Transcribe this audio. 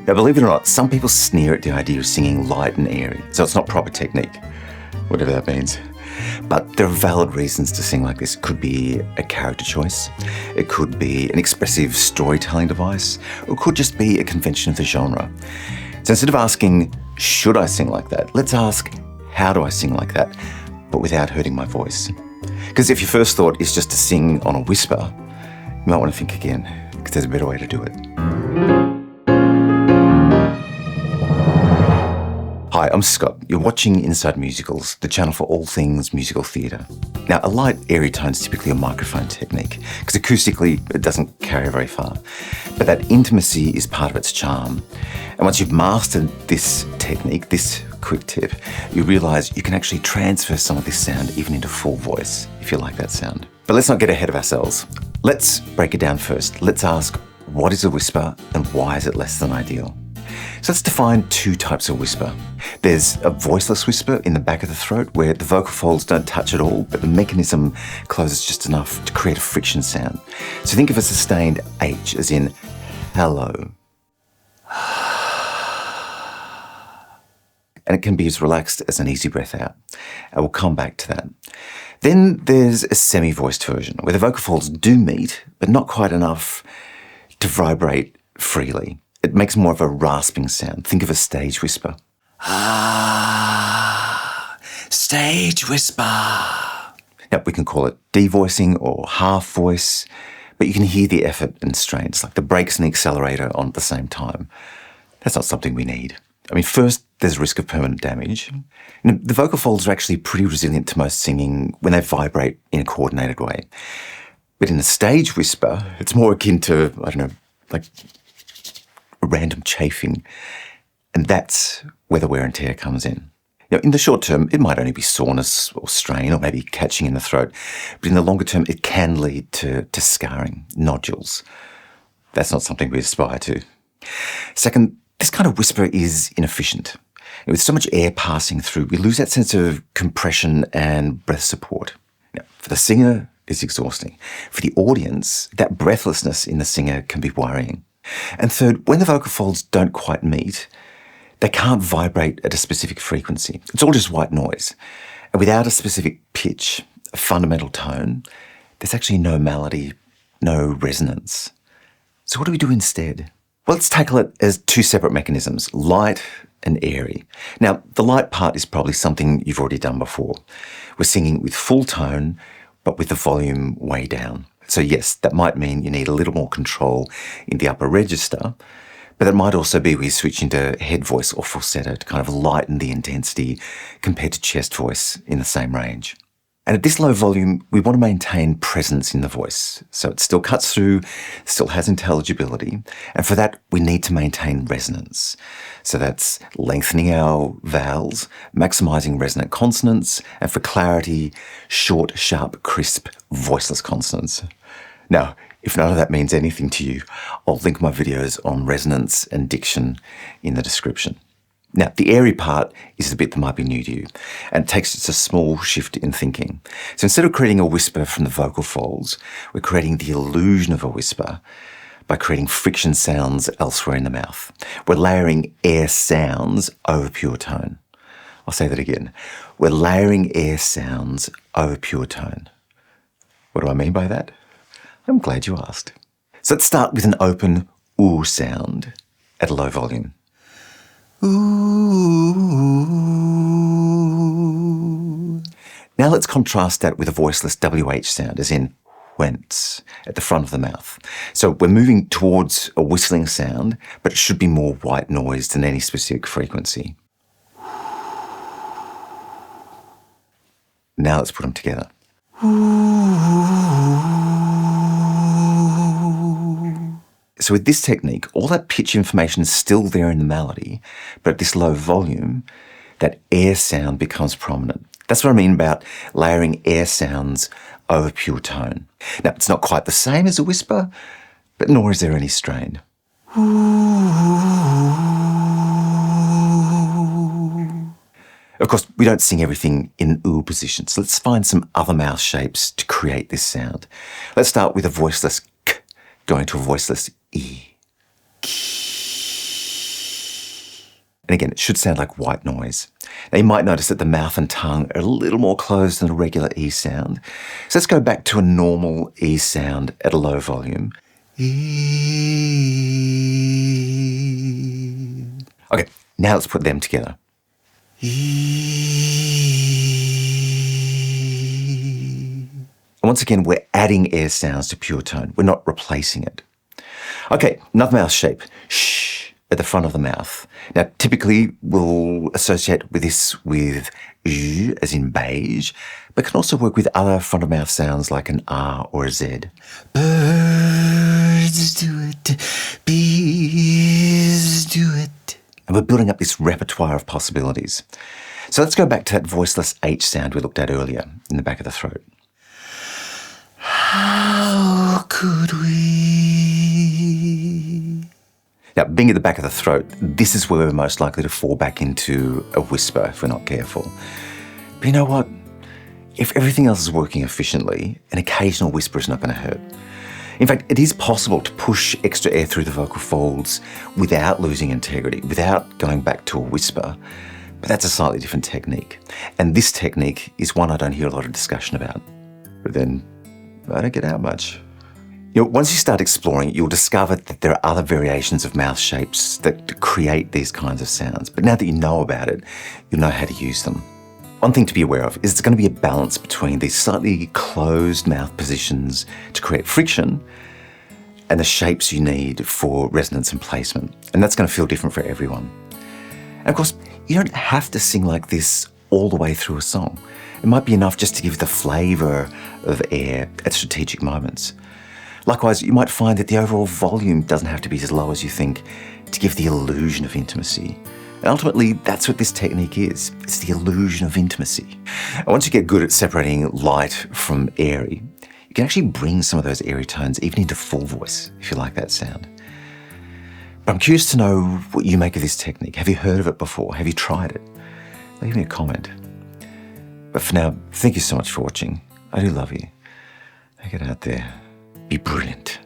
Now, believe it or not, some people sneer at the idea of singing light and airy, so it's not proper technique, whatever that means. But there are valid reasons to sing like this. It could be a character choice, it could be an expressive storytelling device, or it could just be a convention of the genre. So instead of asking, should I sing like that, let's ask, how do I sing like that, but without hurting my voice? Because if your first thought is just to sing on a whisper, you might want to think again, because there's a better way to do it. Hi, I'm Scott. You're watching Inside Musicals, the channel for all things musical theatre. Now, a light, airy tone is typically a microphone technique, because acoustically it doesn't carry very far. But that intimacy is part of its charm. And once you've mastered this technique, this quick tip, you realise you can actually transfer some of this sound even into full voice, if you like that sound. But let's not get ahead of ourselves. Let's break it down first. Let's ask, what is a whisper and why is it less than ideal? So let's define two types of whisper. There's a voiceless whisper in the back of the throat where the vocal folds don't touch at all, but the mechanism closes just enough to create a friction sound. So think of a sustained H as in hello. And it can be as relaxed as an easy breath out. I will come back to that. Then there's a semi-voiced version where the vocal folds do meet, but not quite enough to vibrate freely. It makes more of a rasping sound. Think of a stage whisper. Stage whisper. Now, we can call it devoicing or half voice, but you can hear the effort and strain. It's like the brakes and the accelerator on at the same time. That's not something we need. I mean, first, there's risk of permanent damage. Now, the vocal folds are actually pretty resilient to most singing when they vibrate in a coordinated way. But in a stage whisper, it's more akin to, I don't know, like random chafing, and that's where the wear and tear comes in. Now, in the short term, it might only be soreness or strain or maybe catching in the throat, but in the longer term, it can lead to scarring, nodules. That's not something we aspire to. Second, this kind of whisper is inefficient. With so much air passing through, we lose that sense of compression and breath support. Now, for the singer, it's exhausting. For the audience, that breathlessness in the singer can be worrying. And third, when the vocal folds don't quite meet, they can't vibrate at a specific frequency. It's all just white noise. And without a specific pitch, a fundamental tone, there's actually no melody, no resonance. So what do we do instead? Well, let's tackle it as two separate mechanisms, light and airy. Now, the light part is probably something you've already done before. We're singing with full tone, but with the volume way down. So yes, that might mean you need a little more control in the upper register, but that might also be where you switch into head voice or falsetto to kind of lighten the intensity compared to chest voice in the same range. And at this low volume, we want to maintain presence in the voice. So it still cuts through, still has intelligibility. And for that, we need to maintain resonance. So that's lengthening our vowels, maximizing resonant consonants, and for clarity, short, sharp, crisp, voiceless consonants. Now, if none of that means anything to you, I'll link my videos on resonance and diction in the description. Now, the airy part is the bit that might be new to you, and it takes just a small shift in thinking. So instead of creating a whisper from the vocal folds, we're creating the illusion of a whisper by creating friction sounds elsewhere in the mouth. We're layering air sounds over pure tone. I'll say that again. We're layering air sounds over pure tone. What do I mean by that? I'm glad you asked. So let's start with an open ooh sound at a low volume. Ooh. Now let's contrast that with a voiceless WH sound, as in whence, at the front of the mouth. So we're moving towards a whistling sound, but it should be more white noise than any specific frequency. Now let's put them together. So with this technique, all that pitch information is still there in the melody, but at this low volume, that air sound becomes prominent. That's what I mean about layering air sounds over pure tone. Now, it's not quite the same as a whisper, but nor is there any strain. Of course, we don't sing everything in ooh position, so let's find some other mouth shapes to create this sound. Let's start with a voiceless k going to a voiceless e. And again, it should sound like white noise. Now you might notice that the mouth and tongue are a little more closed than a regular E sound. So let's go back to a normal E sound at a low volume. Okay, now let's put them together. And once again, we're adding air sounds to pure tone. We're not replacing it. Okay, another mouth shape. Shh, at the front of the mouth. Now, typically, we'll associate with this with zh, as in beige, but can also work with other front of mouth sounds like an R or a Z. Birds do it, bees do it. And we're building up this repertoire of possibilities. So let's go back to that voiceless H sound we looked at earlier in the back of the throat. How could we? Now, being at the back of the throat, this is where we're most likely to fall back into a whisper if we're not careful. But you know what? If everything else is working efficiently, an occasional whisper is not going to hurt. In fact, it is possible to push extra air through the vocal folds without losing integrity, without going back to a whisper. But that's a slightly different technique. And this technique is one I don't hear a lot of discussion about. But then I don't get out much. You know, once you start exploring, you'll discover that there are other variations of mouth shapes that create these kinds of sounds. But now that you know about it, you'll know how to use them. One thing to be aware of is it's going to be a balance between these slightly closed mouth positions to create friction and the shapes you need for resonance and placement. And that's going to feel different for everyone. And of course, you don't have to sing like this all the way through a song. It might be enough just to give the flavour of air at strategic moments. Likewise, you might find that the overall volume doesn't have to be as low as you think to give the illusion of intimacy. And ultimately, that's what this technique is. It's the illusion of intimacy. And once you get good at separating light from airy, you can actually bring some of those airy tones even into full voice, if you like that sound. But I'm curious to know what you make of this technique. Have you heard of it before? Have you tried it? Leave me a comment. But for now, thank you so much for watching. I do love you. Now get out there. Be brilliant.